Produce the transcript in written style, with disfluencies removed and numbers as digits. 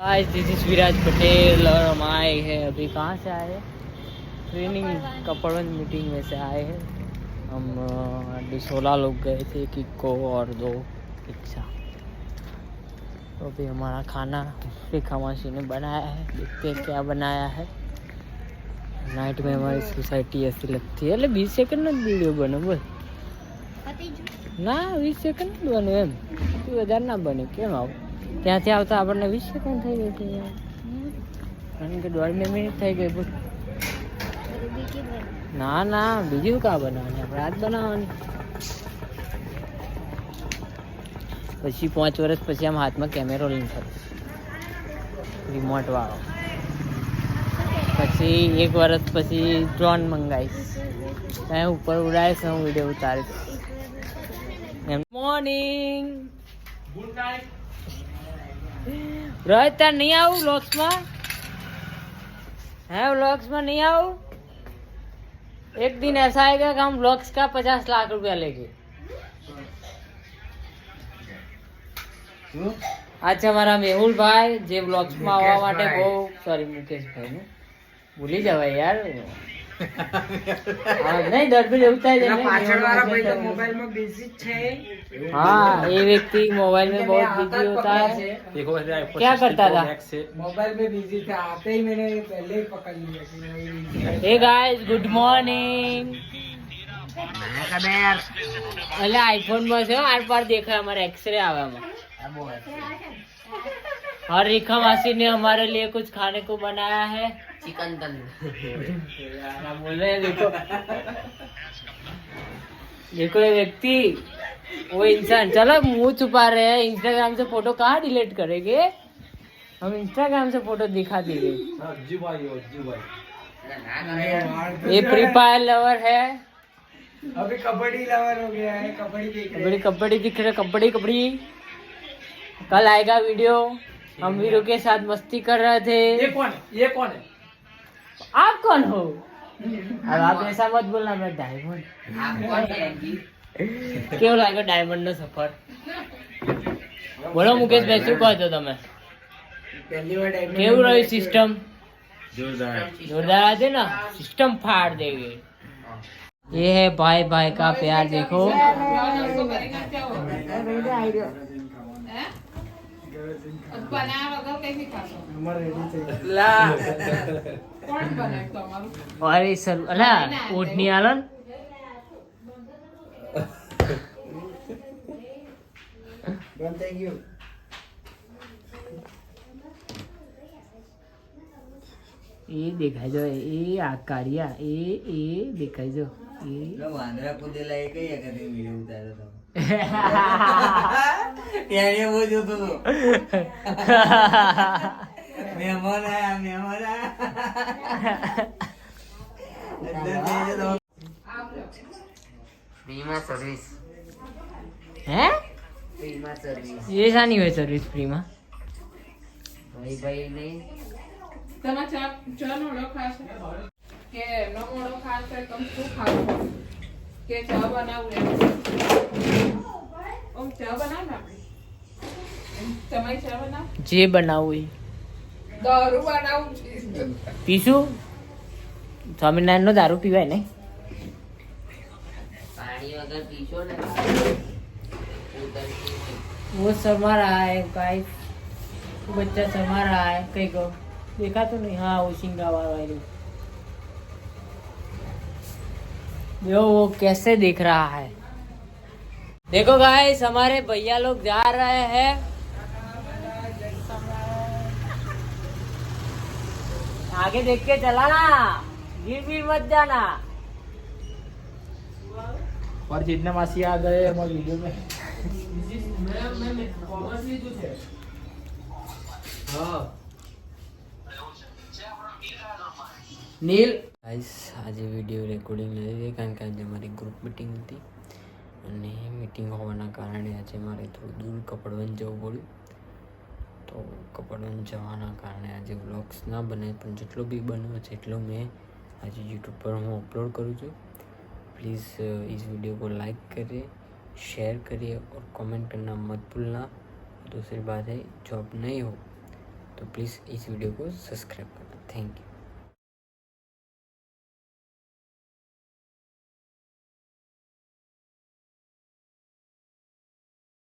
आज this is विराज पटेल और हम आए हैं अभी कहाँ से आए हैं ट्रेनिंग कपड़वन मीटिंग में से आए हैं हम 16 लोग गए थे किको और 2 रिक्शा। तो अभी हमारा खाना रेखा मासी ने बनाया है, देखते हैं क्या बनाया है। नाइट में हमारी सोसाइटी ऐसी लगती है એટલે 20 સેકન્ડ જ વિડીયો બને બોલ ના 20 સેકન્ડ જ બને એમ વધારે ના બને કેમ આવું ત્યાંથી આવતા આપણને 20 સેકન્ડ થઈ ગઈ હતી કારણ કે 1.5 મિનિટ થઈ ગઈ બોલ ના ના બીજું કા બનાવવાની આપણે આજ બનાવવાની પછી 5 વર્ષ પછી આમ હાથમાં કેમેરો લઈને ફરીશ રિમોટ વાળો પછી 1 વર્ષ પછી ડ્રોન મંગાવીશ ત્યાં ઉપર ઉડાવીશ હું વિડીયો ઉતારીશ મોર્નિંગ ગુડ નાઇટ रोहित तार नहीं आऊ व्लॉग्स में है व्लॉग्स में नहीं आऊ एक दिन ऐसा आएगा कि हम व्लॉग्स का 50 लाख रुपया लेंगे आज हमारा मेहुल भाई जे व्लॉग्स में आवा माटे बહુ सॉरी मुकेश भाई ने भूली जावाय यार नहीं डर भी એવું થાય છે પાછળ વાળા ભાઈ તો મોબાઈલ में बिजी છે हाँ ये व्यक्ति मोबाइल में बहुत बिजी होता है देखो क्या करता था मोबाइल में बिजी था आते ही मैंने पहले ही पकड़ लिया हे गाइस गुड मॉर्निंग એટલે આઈફોન માં છે આર પાર દેખાય हमारे एक्सरे आवे में और रेखा मासी ने हमारे लिए कुछ खाने को बनाया है चिकन तंदूरी बोल रहे हैं देखो ये व्यक्ति वो इंसान चलो मुंह छुपा रहे हैं इंस्टाग्राम से फोटो कहाँ डिलीट करेंगे हम इंस्टाग्राम से फोटो दिखा देंगे ये फ्री फायर लवर है अभी कबड्डी लवर हो गया है कबड्डी देख रहे हैं कबड्डी दिख रहे कबड्डी कल आएगा वीडियो हम वीडियो के साथ मस्ती कर रहे थे ये कौन है आप कौन हो अब आप ऐसा मत बोलना मैं डायमंड કેવું લાગે ડાયમંડ નો સફર બોલો મુકેશ ભાઈ શું કહો છો તમે કેવું રહ્યું સિસ્ટમ जोरदार आते ना सिस्टम फाड़ देंगे ये है भाई भाई का प्यार देखो अरे सर अला ओटनी आलन थैंक यू એ દેખાય જો એ આકારિયા એ દેખાય જો એ વાંદરા કુદેલા એ કઈ વખતે વિડિયો ઉતાર્યો તો ત્યારે એવો જોતો તો મહેમાન આયા ફ્રીમાં સર્વિસ હે ફ્રીમાં સર્વિસ એ સાની હોય સર્વિસ ફ્રીમાં ભાઈ નહીં તમે ચા મોડો ખાશો કે નો મોડો ખાશો તમે શું ખાવ કે ચા બનાવું ઓમ ચા બનાવ ને આપણે તમે ચા બનાવ જે બનાવું એ દારૂ બનાવું છે પીશું સ્વામિનારાયણ નો દારૂ પીવાય ને પાણી વગર પીશો ને वो शर्मा रहा है गाइस बच्चा शर्मा रहा है कहीं को देखा तो नहीं हाँ वो सिंगा वाला देखो वो कैसे देख रहा है देखो गाइस हमारे भैया लोग जा रहे हैं आगे देख के चलाना गिर भी मत जाना और जितने मासी आ गए हमारे वीडियो में नील गाइस आज विडियो रेकॉर्डिंग નથી કારણ કે આજે અમારી ગ્રુપ મીટિંગ હતી અને મીટિંગ હોવાના કારણે આજે મારે થોડું દૂર કપડવન જવું પડ્યું તો કપડવન જવાના કારણે આજે વ્લોગ્સ ના બને પણ જેટલો બી બન્યો છે એટલો મેં આજે यूट्यूब पर હું અપલોડ કરું છું प्लीज़ इस वीडियो को लाइक करिए शेयर करिए और कमेंट करना मत भूलना। दूसरी बात है जो आप नए हो तो प्लीज़ इस वीडियो को सब्सक्राइब करना। Thank you.